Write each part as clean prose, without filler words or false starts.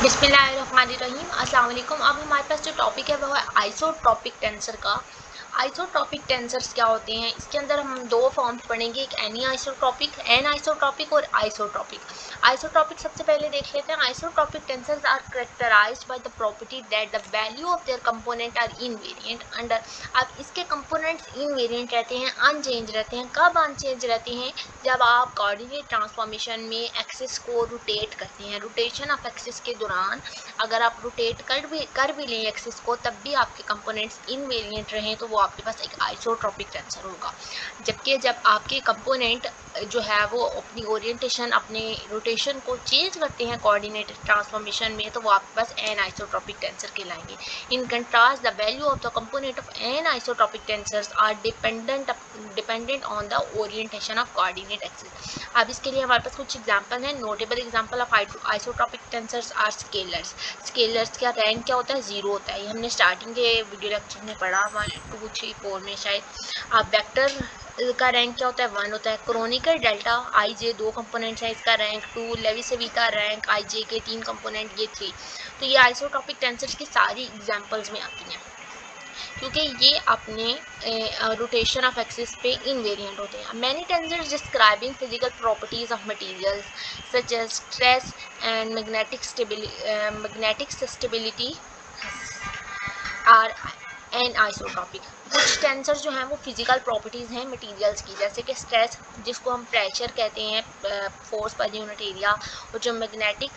बिस्मिल्लाहिर्रहमानिर्रहीम। अस्सलाम वालेकुम। अब हमारे पास जो टॉपिक है वो है आइसोट्रॉपिक टेंसर का। आइसोट्रॉपिक टेंसर्स क्या होते हैं? इसके अंदर हम दो फॉर्म्स पढ़ेंगे, एक एनी आइसोट्रॉपिक, एन आइसोट्रॉपिक और आइसोट्रॉपिक। आइसोट्रॉपिक सबसे पहले देख लेते हैं। Isotropic tensors are characterized by the property that the value of their component are invariant under. अब इसके कंपोनेंट्स इनवेरिएंट रहते हैं, अनचेंज रहते हैं। कब अनचेंज रहते हैं? जब आप कोऑर्डिनेट ट्रांसफॉर्मेशन में एक्सिस को रोटेट करते हैं। रोटेशन ऑफ एक्सिस के दौरान अगर आप रोटेट कर भी लें एक्सिस को, तब भी आपके कंपोनेंट्स इनवेरिएंट रहें तो वो आपके पास एक आइसोट्रॉपिक टेंसर होगा। जबकि जब आपके कंपोनेंट जो है वो अपनी ओरिएंटेशन, अपने रोटेशन को चेंज करते हैं कोऑर्डिनेट ट्रांसफॉर्मेशन में, तो वो आपके पास एन आइसोट्रॉपिक टेंसर कहलाएंगे। In contrast the value of the component of an isotropic tensors are dependent on the orientation of coordinate axis. अब इसके लिए हमारे पास कुछ एग्जांपल हैं। Notable example of isotropic tensors are scalars. Scalars का rank क्या होता है? 0 होता है। ये हमने स्टार्टिंग के वीडियो लेक्चर में पढ़ा, 1 2 3 4 में शायद। अब वेक्टर का रैंक क्या होता है? 1 होता है। क्रोनिकल डेल्टा आई जे 2 कंपोनेंट्स हैं, इसका रैंक 2। लेविसेवी का रैंक आई जे के 3 कंपोनेंट, ये 3। तो ये आइसोट्रॉपिक टेंसर्स की सारी एग्जांपल्स में आती हैं, क्योंकि ये अपने रोटेशन ऑफ एक्सिस पे इनवेरिएंट होते हैं। Many tensors describing physical properties of materials such as stress and magnetic stability are anisotropic. कुछ टेंसर जो हैं वो फिजिकल प्रॉपर्टीज़ हैं मटेरियल्स की, जैसे कि स्ट्रेस, जिसको हम प्रेशर कहते हैं, फोर्स पर यूनिट एरिया, और जो मैग्नेटिक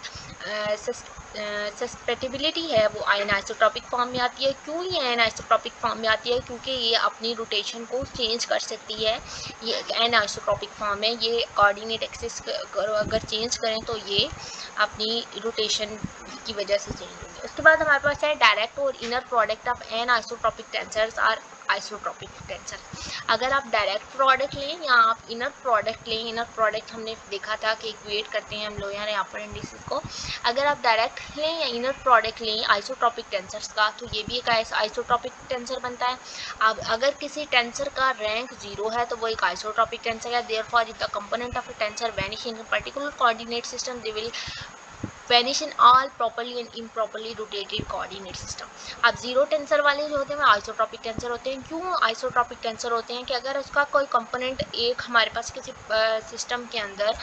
सस्पेटिबिलिटी है वो एन आइसोट्रॉपिक फॉर्म में आती है। क्यों ये एन आइसोट्रॉपिक फॉर्म में आती है? क्योंकि ये अपनी रोटेशन को चेंज कर सकती है। ये एन आइसोट्रॉपिक फॉर्म है। ये कोऑर्डिनेट एक्सिस अगर चेंज करें तो ये अपनी रोटेशन की वजह से चेंज होंगे। उसके बाद हमारे पास है डायरेक्ट और inner product of an isotropic tensors are isotropic tensor. अगर आप डायरेक्ट प्रोडक्ट लें या आप इनर प्रोडक्ट लें, इनर प्रोडक्ट हमने देखा था कि इक्वेट करते हैं हम लोग यहाँ अपर इंडिसेस को। अगर आप डायरेक्ट लें या इनर प्रोडक्ट लें आइसोट्रॉपिक टेंसर्स का, तो ये भी एक आइसोट्रॉपिक टेंसर बनता है। अब अगर किसी टेंसर का रैंक 0 है तो वो एक आइसोट्रॉपिक टेंसर है। Therefore if the component of a tensor vanish in particular coordinate system, they will vanish in all properly and improperly rotated coordinate system. अब 0 टेंसर वाले जो होते हैं वो आइसोट्रॉपिक टेंसर होते हैं। क्यों आइसोट्रॉपिक टेंसर होते हैं? कि अगर उसका कोई कंपोनेंट एक हमारे पास किसी सिस्टम के अंदर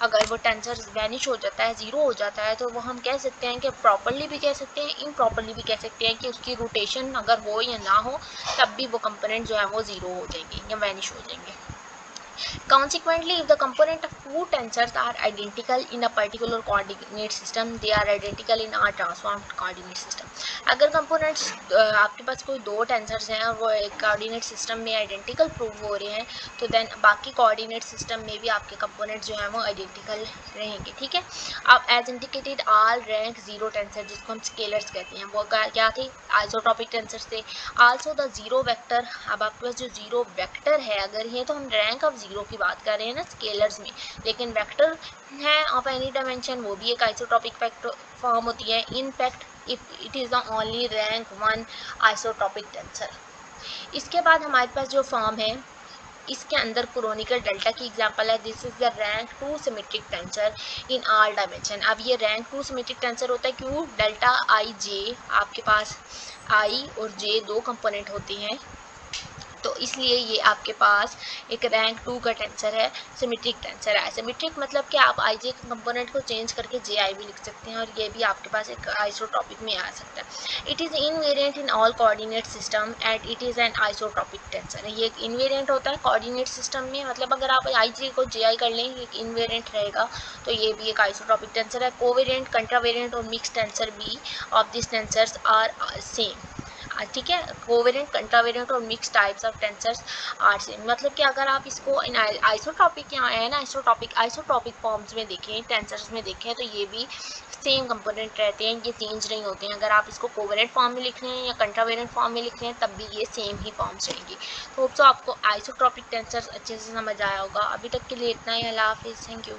अगर वो टेंसर वैनिश हो जाता है, 0 हो जाता है, तो वो हम कह सकते हैं कि प्रॉपर्ली भी कह सकते हैं, इम्प्रॉपर्ली भी कह सकते हैं कि उसकी रोटेशन अगर हो या ना हो, तब भी वो कंपोनेंट जो है वो 0 हो जाएंगे या वैनिश हो जाएंगे। Consequently, if the component of two tensors are identical in a particular coordinate system, they are identical in a transformed coordinate system. अगर components आपके पास कोई दो टेंसर्स हैं और वो एक कोऑर्डिनेट सिस्टम में आइडेंटिकल प्रूव हो रहे हैं, तो देन बाकी कोऑर्डिनेट सिस्टम में भी आपके कंपोनेंट्स जो हैं वो आइडेंटिकल रहेंगे। ठीक है। अब as indicated all rank 0 tensor, जिसको हम स्केलर्स कहते हैं, वो क्या थे? आइसोट्रॉपिक टेंसर्स थे। Also the 0 vector. अब आपके पास जो 0 वेक्टर है, अगर ये तो हम रैंक ऑफ 0 की बात कर रहे हैं ना स्केलर्स में, लेकिन वेक्टर है ऑफ एनी डायमेंशन, वो भी एक आइसोट्रॉपिक फॉर्म होती है। In fact if it is the only rank 1 isotropic tensor. इसके बाद हमारे पास जो फॉर्म है, इसके अंदर क्रोनिकल डेल्टा की एग्जांपल है। This is the rank 2 symmetric tensor in all dimension. अब ये रैंक 2 सिमेट्रिक टेंसर होता है। क्यों? डेल्टा आई जे, आपके पास आई और जे 2 कंपोनेंट होते हैं, तो इसलिए ये आपके पास एक रैंक 2 का टेंसर है, सिमेट्रिक टेंसर है। सिमेट्रिक मतलब कि आप आई जे के कंपोनेंट को चेंज करके जे आई भी लिख सकते हैं, और ये भी आपके पास एक आइसोट्रॉपिक में आ सकता है। It is invariant in all coordinate system and it is an isotropic tensor. ये एक इनवेरिएंट होता है कोऑर्डिनेट सिस्टम में, मतलब अगर आप आई जे को जे आई कर लें, एक इनवेरिएंट रहेगा, तो ये भी एक आइसोट्रॉपिक टेंसर है। कोवेरिएंट, कंट्रावेरिएंट और मिक्स टेंसर भी of this tensors are same. ठीक है। कोवेरिएंट, कंट्रावेरिएंट और mix types of tensors are same. मतलब कि अगर आप इसको इन आइसोट्रॉपिक या एन आइसोट्रॉपिक फॉर्म्स में देखें, टेंसर्स में देखें, तो ये भी सेम कंपोनेंट रहते हैं, ये चेंज नहीं होते हैं। अगर आप इसको कोवेरिएंट फॉर्म में लिख रहे हैं या कंट्रावेरिएंट फॉर्म में लिख रहे हैं, तब भी ये सेम ही फॉर्म्स रहेंगी। तो होप सो आपको आइसोट्रॉपिक टेंसर्स अच्छे से समझ आया होगा। अभी तक के लिए इतना ही। अल्लाह हाफिज़। Thank you.